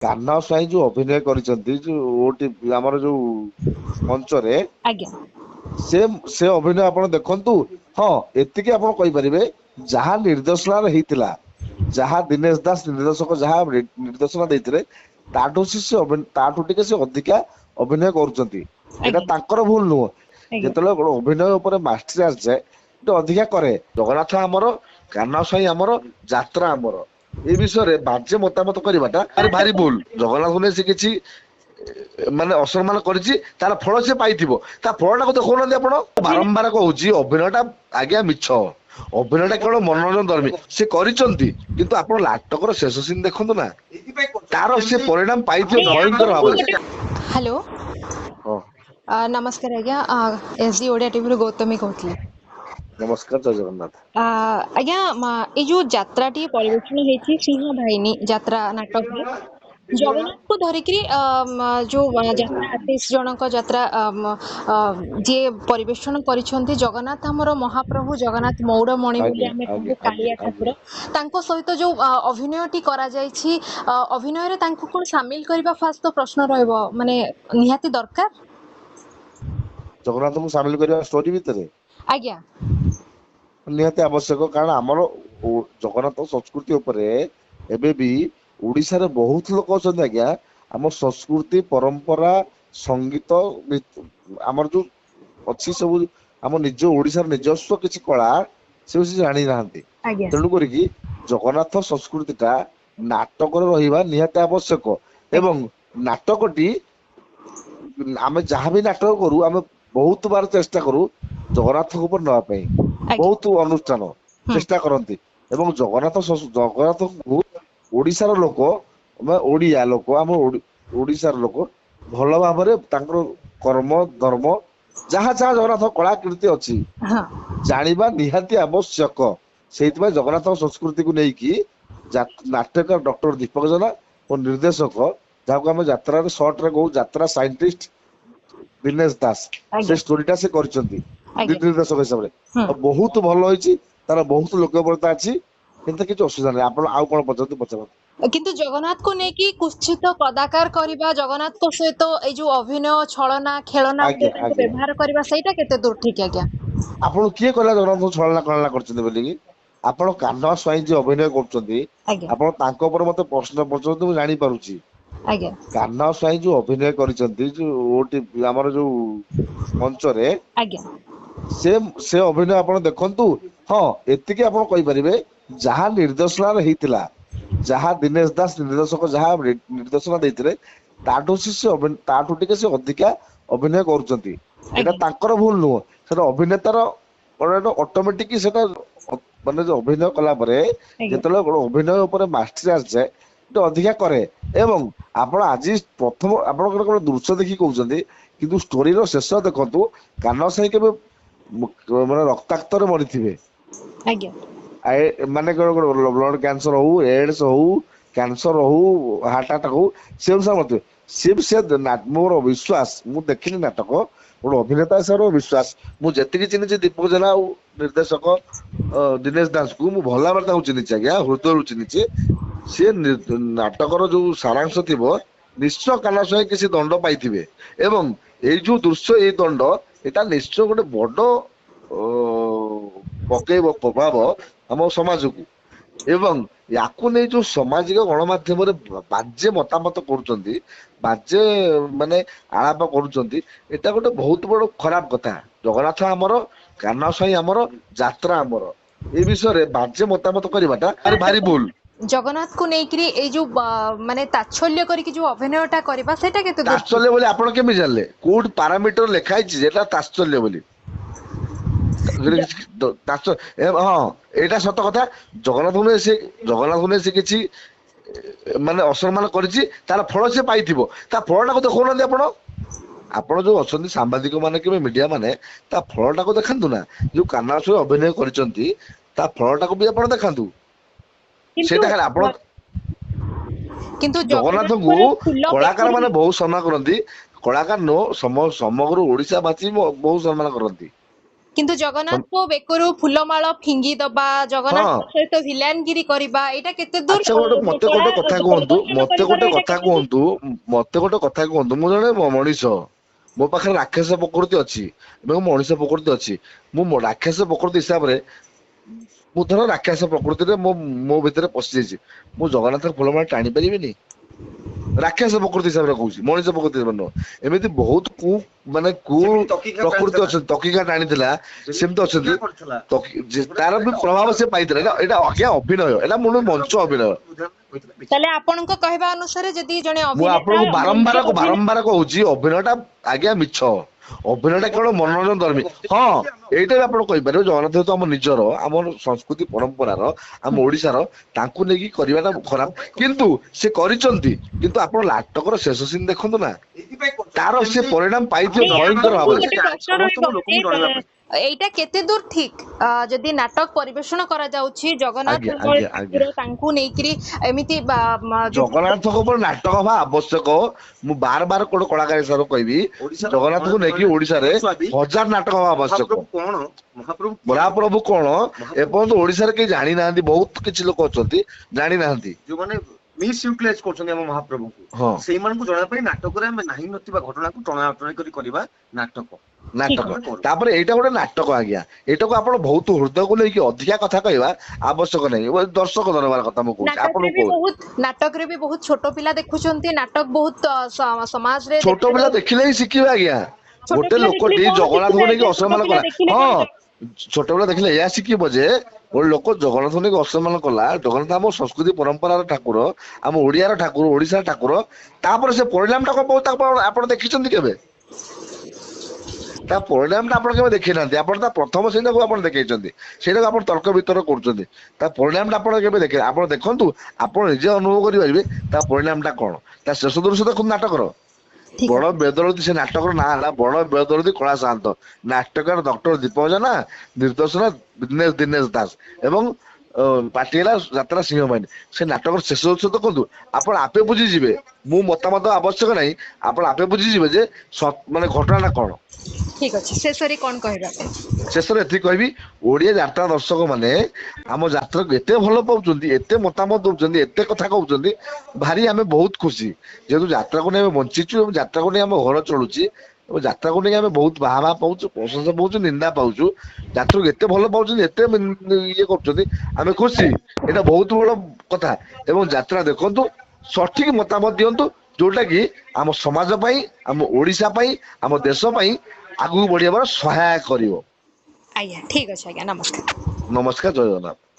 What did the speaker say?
କାହ୍ନା ସ୍ୱାଇଁ ଯୋଉ ଅଭିନୟ କରିଛନ୍ତି ଯୋଉ ଆମର ଯୋଉ ମଞ୍ଚରେ ଆଜ୍ଞା ସେ ସେ ଅଭିନୟ ଆପଣ ଦେଖନ୍ତୁ। ହଁ, ଏତିକି ଆପଣ କହିପାରିବେ ଯାହା ନିର୍ଦ୍ଦେଶନାରେ ହେଇଥିଲା, ଯାହା ଦିନେଶ ଦାସ ନିର୍ଦ୍ଦେଶକ ଯାହା ନିର୍ଦ୍ଦେଶନା ଦେଇଥିଲେ ତାଠୁ ତାଠୁ ଟିକେ ସେ ଅଧିକା ଅଭିନୟ କରୁଛନ୍ତି। ଏଇଟା ଆଜ୍ଞା ତାଙ୍କର ଭୁଲ ନୁହଁ। ଆଜ୍ଞା ଯେତେବେଳେ ଗୋଟେ ଅଭିନୟ ଉପରେ ମାଷ୍ଟରୀ ଆସିଯାଏ ଟିକେ ଅଧିକା କରେ। ଜଗନ୍ନାଥ ଆମର, କାହ୍ନା ସ୍ୱାଇଁ ଆମର, ଯାତ୍ରା ଆମର, ଏ ବିଷୟରେ ବାଜେ ମତାମତ କରିବାଟା ଭାରି ଭୁଲ। ଜଗନ୍ନାଥଙ୍କୁ ନେଇ ସେ କିଛି ମାନେ ଅସମ୍ମାନ କରିଛି, ତାର ଫଳ ସେ ପାଇଥିବ। ତା ଫଳଟାକୁ ଦେଖଉନାହାନ୍ତି ଆପଣ। ବାରମ୍ବାର କହୁଛି ଅଭିନୟଟା ଆଜ୍ଞା ମିଛ। ଅଭିନୟଟା କେବଳ ମନୋରଞ୍ଜନ ଧର୍ମୀ ସେ କରିଛନ୍ତି, କିନ୍ତୁ ଆପଣ ନାଟକର ଶେଷ ସିନ୍ ଦେଖନ୍ତୁ ନା, ତାର ସେ ପରିଣାମ ପାଇଥିବ ନାଇଁ ଭୟଙ୍କର ଆପଣଙ୍କୁ ଭାବରେ। ଗୋଟେ ହ୍ୟାଲୋ ହଁ, ନମସ୍କାର ଆଜ୍ଞା ଏସ୍ ଡି ଓଡ଼ିଆ ଟିଭିରୁ ଗୌତମୀ କହୁଥିଲି। ନମସ୍କାର, ଜୟ ଜଗନ୍ନାଥ। ଆଜ୍ଞା ଏଇ ଯୋଉ ଯାତ୍ରାଟି ପରିବେଷଣ ହେଇଛି ସିଂହ ବାହିନୀ ଯାତ୍ରା ନାଟକରେ ଜଗନ୍ନାଥକୁ ଧରିକିରି ଯୋଉ ଯାତ୍ରା ଆର୍ଟିଷ୍ଟ ଜଣଙ୍କ ଯାତ୍ରା ଯିଏ ପରିବେଷଣ କରିଛନ୍ତି ଜଗନ୍ନାଥ ଆମର ମହାପ୍ରଭୁ ଜଗନ୍ନାଥ ମୌଡ଼ମଣି ବୋଲି ଆଜ୍ଞା ଆମେ କହୁ ଆଜ୍ଞା ଆଜ୍ଞା କାଳିଆ ଠାକୁର ଆଜ୍ଞା। ତାଙ୍କ ସହିତ ଯୋଉ ଅଭିନୟଟି କରାଯାଇଛି ଅଭିନୟରେ ତାଙ୍କୁ କଣ ସାମିଲ କରିବା ଫାଷ୍ଟ ତ ପ୍ରଶ୍ନ ରହିବ ମାନେ ନିହାତି ଦରକାର। ଜଗନ୍ନାଥଙ୍କୁ ସାମିଲ କରିବା ଷ୍ଟୋରି ଭିତରେ ଆଜ୍ଞା ନିହାତି ଆବଶ୍ୟକ। କାରଣ ଆମର ଜଗନ୍ନାଥ ସଂସ୍କୃତି ଉପରେ ଏବେ ବି ଓଡିଶାରେ ବହୁତ ଲୋକ ଅଛନ୍ତି ଆଜ୍ଞା। ଆମ ସଂସ୍କୃତି ପରମ୍ପରା ସଙ୍ଗୀତ ଆମର ଯୋଉ ଅଛି ସବୁ ଆମ ନିଜ ଓଡିଶାର ନିଜସ୍ୱ କିଛି କଳା ସେ ଜାଣି ନାହାନ୍ତି। ଆଜ୍ଞା ତେଣୁ କରିକି ଜଗନ୍ନାଥ ସଂସ୍କୃତି ଟା ନାଟକରେ ରହିବା ନିହାତି ଆବଶ୍ୟକ। ଆଜ୍ଞା ଏବଂ ନାଟକଟି ଆମେ ଯାହାବି ନାଟକ କରୁ ଆମେ ବହୁତ ବାର ଚେଷ୍ଟା କରୁ ଜଗନ୍ନାଥଙ୍କ ଉପରେ ନବା ପାଇଁ। ଆଜ୍ଞା ବହୁତ ଅନୁଷ୍ଠାନ ହୁଁ ଚେଷ୍ଟା କରନ୍ତି ଏବଂ ଜଗନ୍ନାଥଙ୍କୁ ଓଡିଶାର ଲୋକ ବା ଓଡିଆ ଲୋକ ଆମ ଓଡିଶାର ଲୋକ ଭଲ ଭାବରେ ତାଙ୍କର କର୍ମ ଧର୍ମ ଯାହା ଯାହା ଜଗନ୍ନାଥ କଳାକୀର୍ତ୍ତି ଅଛି ହଁ ଜାଣିବା ନିହାତି ଆବଶ୍ୟକ। ସେଇଥିପାଇଁ ଜଗନ୍ନାଥଙ୍କ ସଂସ୍କୃତିକୁ ନେଇକି ନାଟ୍ୟକାର ଡକ୍ଟର ଦୀପକ ଜେନା ଓ ନିର୍ଦ୍ଦେଶକ ଯାହାକୁ ଆମେ ଯାତ୍ରାରେ ସର୍ଟରେ କହୁ ଯାତ୍ରା ସାଇଣ୍ଟିଷ୍ଟ ଦିନେଶ ଦାସ ସେ ଆଜ୍ଞା ଷ୍ଟୋରିଟା ସେ କରିଛନ୍ତି ଆଜ୍ଞା ନିର୍ଦ୍ଦେଶକ ହିସାବରେ। ହୁଁ ଆଉ ବହୁତ ଭଲ ହେଇଛି, ତାର ବହୁତ ଲୋକପ୍ରିୟତା ଅଛି। କିନ୍ତୁ କିଛି ଅସୁବିଧା ନାହିଁ। ଆପଣ ଆଉ କଣ ପଚାରୁଛନ୍ତି ପଚାରନ୍ତୁ। କିନ୍ତୁ ଜଗନ୍ନାଥକୁ ନେଇକି କୁଶ୍ଚିତ କଦାକାର କରିବା ଜଗନ୍ନାଥଙ୍କ ସହିତ ଏଇ ଯୋଉ ଅଭିନୟ ଛଳନା ଖେଳନା ଆଜ୍ଞା ତାଙ୍କୁ ଆଜ୍ଞା ବ୍ୟବହାର କରିବା ସେଇଟା କେତେ ଦୂର ଠିକ ଆଜ୍ଞା। ଆପଣ କିଏ କହିଲା ଜଗନ୍ନାଥଙ୍କୁ ଛଳନା କଳନା କରିଛନ୍ତି ବୋଲିକି? ଆପଣ କାହ୍ନା ସ୍ୱାଇଁ ଯିଏ ଅଭିନୟ କରୁଛନ୍ତି ଆଜ୍ଞା ଆପଣ ତାଙ୍କ ଉପରେ ମତେ ପ୍ରଶ୍ନ ପଚାରୁଛନ୍ତି ମୁଁ ଜାଣିପାରୁଛି। ଆଜ୍ଞା କାହ୍ନା ସ୍ୱାଇଁ ଯୋଉ ଅଭିନୟ କରିଛନ୍ତି ଯୋଉ ଆମର ଯୋଉ ମଞ୍ଚରେ ଆଜ୍ଞା ସେ ସେ ଅଭିନୟ ଆପଣ ଦେଖନ୍ତୁ। ହଁ, ଏତିକି ଆପଣ କହିପାରିବେ ଯାହା ନିର୍ଦ୍ଦେଶନାରେ ହେଇଥିଲା, ଯାହା ଦିନେଶ ଦାସ ନିର୍ଦ୍ଦେଶକ ଯାହା ନିର୍ଦ୍ଦେଶନା ଦେଇଥିଲେ ତାଠୁ ଟିକେ ସେ ଅଧିକା ଅଭିନୟ କରୁଛନ୍ତି। ଏଇଟା ଆଜ୍ଞା ତାଙ୍କର ଭୁଲ ନୁହଁ। ସେଟା ଅଭିନେତାର ଅଟୋମେଟିକ ସେଟା ମାନେ ଯୋଉ ଅଭିନୟ କଲା ପରେ ଆଜ୍ଞା ଯେତେବେଳେ ଗୋଟେ ଅଭିନୟ ଉପରେ ମାଷ୍ଟରୀ ଆସିଯାଏ ଟିକେ ଅଧିକା କରେ। ଏବଂ ଆପଣ ଆଜି ପ୍ରଥମ ଆପଣ ଗୋଟେ ଦୃଶ୍ୟ ଦେଖି କହୁଛନ୍ତି କିନ୍ତୁ ଷ୍ଟୋରିର ଶେଷ ଦେଖନ୍ତୁ କାହ୍ନା ସ୍ୱାଇଁ କେବେ ମାନେ ରକ୍ତାକ୍ତରେ ମରିଥିବେ। ଆଜ୍ଞା ମାନେ ବ୍ଲଡ କ୍ୟାନସର ହଉ ଏଡସ ହଉ କ୍ୟାନସର ହଉ ହାର୍ଟ ଆଟାକ ହଉ ସେ ଅନୁସାରେ ମରିଥିବେ। ମୋର ବିଶ୍ୱାସ ମୁଁ ଦେଖିନି ନାଟକ ଗୋଟେ ଅଭିନେତା ହିସାବରେ ବିଶ୍ୱାସ ମୁଁ ଯେତିକି ଚିହ୍ନିଛି ଦୀପକ ଜେନା ଆଉ ନିର୍ଦ୍ଦେଶକ ଦିନେଶ ଦାସଙ୍କୁ ମୁଁ ଭଲ ଭାବରେ ତାଙ୍କୁ ଚିହ୍ନିଛି ଆଜ୍ଞା, ହୃଦୟରୁ ଚିହ୍ନିଛି। ସିଏ ନାଟକର ଯୋଉ ସାରାଂଶ ଥିବ ନିଶ୍ଚୟ କାହ୍ନା ସ୍ୱାଇଁ କିଛି ଦଣ୍ଡ ପାଇଥିବେ। ଏବଂ ଏଇ ଯୋଉ ଦୃଶ୍ୟ ଏଇ ଦଣ୍ଡ ଏଇଟା ନିଶ୍ଚୟ ଗୋଟେ ବଡ ପକେଇବ ପ୍ରଭାବ ଆମ ସମାଜକୁ। ଏବଂ ୟାକୁ ନେଇ ଯୋଉ ସାମାଜିକ ଗଣମାଧ୍ୟମରେ ବାଜେ ମତାମତ କରୁଛନ୍ତି, ବାଜେ ମାନେ ଆଳାପ କରୁଛନ୍ତି, ଏଇଟା ଗୋଟେ ବହୁତ ବଡ ଖରାପ କଥା। ଜଗନ୍ନାଥ ଆମର, କାହ୍ନା ସ୍ୱାଇଁ ଆମର, ଯାତ୍ରା ଆମର, ଏ ବିଷୟରେ ବାଜେ ମତାମତ କରିବାଟା ଭାରି ଭୁଲ। ଜଗନ୍ନାଥକୁ ନେଇକିରି ଏଇ ଯୋଉ ମାନେ ତାଚ୍ଛଲ୍ୟ କରିକି ଯୋଉ ଅଭିନୟଟା କରିବା ସେଇଟା କେତେ ଦୂର ଠିକ? ତାତ୍ସଲ୍ୟ ବୋଲି ଆପଣ କେମିତି ଜାଣିଲେ? କୋଉଠି ପାରାମିଟର ଲେଖା ହେଇଛି ଯେ ଏଟା ତାତ୍ସଲ୍ୟ ବୋଲି? ହଁ, ଏଇଟା ସତ କଥା। ଜଗନ୍ନାଥଙ୍କୁ ନେଇ ସେ କିଛି ମାନେ ଅସମ୍ମାନ କରିଛି, ତାର ଫଳ ସେ ପାଇଥିବ। ତା ଫଳଟାକୁ ଦେଖଉନାହାନ୍ତି ଆପଣ। ଆପଣ ଯୋଉ ଅଛନ୍ତି ସାମ୍ବାଦିକ ମାନେ କିମ୍ବା ମିଡିଆ ମାନେ ତା ଫଳଟାକୁ ଦେଖାନ୍ତୁ ନା। ଯୋଉ କାହ୍ନା ସ୍ୱାଇଁ ଅଭିନୟ କରିଛନ୍ତି ତା ଫଳଟାକୁ ବି ଆପଣ ଦେଖାନ୍ତୁ। କିନ୍ତୁ ସେଇଟା ଖାଲି ଆପଣ କିନ୍ତୁ ଜଗନ୍ନାଥଙ୍କୁ ଜଗନ୍ନାଥଙ୍କର ଫୁଲ କଳାକାର ବେକରେ ମାନେ ବହୁତ ସମ୍ମାନ କରନ୍ତି। କଳାକାର ନୁହଁ ସମଗ୍ର ଓଡିଶା ବାସୀ ବହୁତ ସମ୍ମାନ କରନ୍ତି। କିନ୍ତୁ ଜଗନ୍ନାଥଙ୍କ ବେକରୁ ଫୁଲମାଳ ଫିଙ୍ଗି ଦବା, ଜଗନ୍ନାଥଙ୍କ ହଁ ସହିତ ଭିଲାନଗିରି କରିବା, ଏଇଟା କେତେ ଦୂର ଆଚ୍ଛା ମତେ କଳା ଗୋଟେ କଥା କୁହନ୍ତୁ ପ୍ରଦର୍ଶନ କରିବାର ଏଇଟା କେତେ ଦୂର? ମତେ ଗୋଟେ କଥା କୁହନ୍ତୁ, ମୁଁ ଜଣେ ମଣିଷ, ମୋ ପାଖରେ ରାକ୍ଷସ ପ୍ରକୃତି ଅଛି ଏବଂ ମଣିଷ ପ୍ରକୃତି ଅଛି। ରାକ୍ଷସ ପ୍ରକୃତି ହିସାବରେ ମୁଁ ଧର ରାକ୍ଷସ ପ୍ରକୃତିରେ ମୋ ଭିତରେ ପଶିଯାଇଛି, ମୁଁ ଜଗନ୍ନାଥର ଫୁଲମାଳ ଟାଣି ପାରିବିନି? ରାକ୍ଷସ ପ୍ରକୃତି ହିସାବରେ କହୁଛି, ମଣିଷ ପ୍ରକୃତି ହିସାବରେ ନୁହଁ। ଏମିତି ବହୁତ ମାନେ ପ୍ରକୃତି ଅଛନ୍ତି, ତକିକା ଟାଣିଥିଲା ସେମିତି ଅଛନ୍ତି, ତାର ବି ପ୍ରଭାବ ସେ ପାଇଥିଲା। ଏଇଟା ଆଜ୍ଞା ଅଭିନୟ, ଏଇଟା ମୋର ମଞ୍ଚ ଅଭିନୟ। ତାହେଲେ ଆପଣଙ୍କ କହିବା ଅନୁସାରେ ଯଦି ଜଣେ ମୁଁ ଅଭିନେତା ଆପଣଙ୍କୁ ମଞ୍ଚ ବାରମ୍ବାର କହୁଛି, ଅଭିନୟଟା ଆଜ୍ଞା ମିଛ, ଅଭିନୟଟା କେବଳ ମନୋରଞ୍ଜନ ଧର୍ମୀ। ହଁ ଏଇଟା ବି ଆପଣ କହିପାରିବେ, ଜଗନ୍ନାଥ ଯେହେତୁ ଆମ ନିଜର, ଆମର ସଂସ୍କୃତି ପରମ୍ପରାର, ଆମ ଓଡିଶାର, ତାଙ୍କୁ ନେଇକି କରିବାଟା ଖରାପ। କିନ୍ତୁ ସେ କରିଛନ୍ତି, କିନ୍ତୁ ଆପଣ ନାଟକର ଶେଷ ସିନ୍ ଦେଖନ୍ତୁ ନା, ତାର ସେ ପରିଣାମ ପାଇଥିବ ନାଇଁ, ଭୟଙ୍କର ଆପଣଙ୍କୁ ଭାବରେ। ଗୋଟେ ପ୍ରଶ୍ନ ରହିବ ଯେ ଏଇଟା କେତେ ଦୂର ଠିକ? ଯଦି ନାଟକ ପରିବେଷଣ କରାଯାଉଛି, ଆଜ୍ଞା ଜଗନ୍ନାଥ ଆଜ୍ଞା ଆଜ୍ଞା ଠାକୁର ତାଙ୍କୁ ନେଇକିରି ଏମିତି ଜଗନ୍ନାଥଙ୍କ ଉପରେ ନାଟକ ହବା ଆବଶ୍ୟକ। ମୁଁ ବାର ଗୋଟେ କଳାକାର ହିସାବରେ କହିବି, ଜଗନ୍ନାଥଙ୍କୁ ନେଇକି ଓଡିଶାରେ 1000 ନାଟକ ହବା ଆବଶ୍ୟକ। ମହାପ୍ରଭୁ କଣ ଏପର୍ଯ୍ୟନ୍ତ ଓଡିଶାରେ କେହି ଜାଣିନାହାନ୍ତି, ବହୁତ କିଛି ଲୋକ ଅଛନ୍ତି ଜାଣିନାହାନ୍ତି, ଯୋଉମାନେ ମିସ୍ ୟୁଟିଲାଇଜ କରୁଛନ୍ତି ଆମ ମହାପ୍ରଭୁଙ୍କୁ, ହଁ ସେଇମାନଙ୍କୁ ଜଣାଇବା ପାଇଁ ନାଟକରେ ଆମେ ନାହିଁ ନଥିବା ଘଟଣାକୁ ଟଣାଟଣି କରି କରିବା ନାଟକ। ନାଟକ। ତାପରେ ଏଇଟା ଗୋଟେ ନାଟକ ଆଜ୍ଞା, ଏଇଟାକୁ ଆପଣ ବହୁତ ହୃଦୟକୁ ନେଇକି ଅଧିକା କଥା କହିବା ଆବଶ୍ୟକ ନାହିଁ। ଦର୍ଶକ ଧରବାର କଥା ମୁଁ କହୁଛି, ଆପଣଙ୍କୁ କହୁଛି। ନାଟକରେ ବି ବହୁତ ଛୋଟ ପିଲା ଦେଖୁଛନ୍ତି, ନାଟକ ବହୁତ ସମାଜରେ ଛୋଟ ପିଲା ଦେଖାଯାଉଛି। ଦେଖିଲେ ହିଁ ଶିଖିବେ ଆଜ୍ଞା। ଛୋଟ ଗୋଟେ ପିଲା ଦେଖିଲେ ଲୋକଟି କଣ ଶିଖିବେ ଜଗନ୍ନାଥଙ୍କୁ ନେଇକି ଆଜ୍ଞା? ଛୋଟ ଅସମ୍ମାନ ପିଲା କଲା, ଦେଖିଲେ ହଁ କଣ? ଛୋଟ ପିଲା ଦେଖିଲେ ଏଇଆ ଶିଖିବ ଯେ ଗୋଟେ ଲୋକ ଜଗନ୍ନାଥଙ୍କୁ ନେଇକି ଅସମ୍ମାନ କଲା, ଜଗନ୍ନାଥ ଆମ ସଂସ୍କୃତି ପରମ୍ପରାର ଠାକୁର, ଆମ ଓଡିଆର ଠାକୁର, ଓଡିଶାର ଠାକୁର, ତାପରେ ସେ ପରିଣାମଟା କଣ ଆପଣ ଦେଖିଛନ୍ତି କେବେ? ତା ପରିଣାମଟା ଆପଣ କେବେ ଦେଖେଇ ନାହାନ୍ତି। ଆପଣ ତା ପ୍ରଥମ ସେଇଟାକୁ ଆପଣ ଦେଖେଇଛନ୍ତି, ସେଇଟାକୁ ଆପଣ ତର୍କ ବିତର୍କ କରୁଛନ୍ତି। ତା ପରିଣାମଟା ଆପଣ କେବେ ଦେଖେଇ, ଆପଣ ଦେଖନ୍ତୁ, ଆପଣ ନିଜେ ଅନୁଭବ କରିପାରିବେ ତା ପରିଣାମଟା କଣ। ତା ଶେଷ ଦୃଶ୍ୟ ଦେଖନ୍ତୁ ନାଟକର, ଠିକ ବଡ ଅଛି। ବେଦରଦୀ, ସେ ନାଟକର ନାଁ ହେଲା ବଡ ବେଦରଦୀ କଳା ସାଆନ୍ତ। ନାଟକର ଡକ୍ଟର ଦୀପକ ଜେନା, ନିର୍ଦ୍ଦେଶନା ଦିନେଶ ଦାସ ଏବଂ ପାର୍ଟି ହେଲା ଯାତ୍ରା ସିଂହ ବାହିନୀ। ସେ ନାଟକର ଶେଷ ଦୃଶ୍ୟ ଦେଖନ୍ତୁ, ଆପଣ ଆପେ ବୁଝିଯିବେ, ମୁଁ ମତାମତ ଆବଶ୍ୟକ ନାହିଁ, ଆପଣ ଆପେ ବୁଝିଯିବେ ଯେ ମାନେ ଘଟଣାଟା କଣ। ଠିକ ଅଛି, ଶେଷରେ କଣ କହିବେ ଆପଣ? ଶେଷରେ ଏତିକି କହିବି, ଓଡିଆ ଯାତ୍ରା ଦର୍ଶକ ମାନେ ଆମ ଯାତ୍ରାକୁ ଏତେ ଭଲ ପାଉଛନ୍ତି, ଏତେ ମତାମତ ଦଉଛନ୍ତି, ଏତେ କଥା କହୁଛନ୍ତି, ଭାରି ଆମେ ବହୁତ ଖୁସି। ଯେହେତୁ ଯାତ୍ରାକୁ ନେଇ ଆମେ ବଞ୍ଚିଛୁ ଏବଂ ଯାତ୍ରାକୁ ନେଇ ଆମ ଘର ଚଳୁଛି, ଏବଂ ଯାତ୍ରାକୁ ନେଇ ଆମେ ବହୁତ ବାହା ପାଉଛୁ, ପ୍ରଶଂସା ପାଉଛୁ, ନିନ୍ଦା ପାଉଛୁ। ଯାତ୍ରାକୁ ଏତେ ଭଲ ପାଉଛନ୍ତି, ଏତେ ଇଏ କରୁଛନ୍ତି, ଆମେ ଖୁସି। ଏଇଟା ବହୁତ ବଡ କଥା। ଏବଂ ଯାତ୍ରା ଦେଖନ୍ତୁ, ସଠିକ ମତାମତ ଦିଅନ୍ତୁ, ଯୋଉଟା କି ଆମ ସମାଜ ପାଇଁ, ଆମ ଓଡିଶା ପାଇଁ, ଆମ ଦେଶ ପାଇଁ ଆଗକୁ ବଢିବାର ସହାୟକ କରିବ। ଆଜ୍ଞା, ଠିକ ଅଛି ଆଜ୍ଞା, ନମସ୍କାର। ନମସ୍କାର, ଜୟ ଜଗନ୍ନାଥ।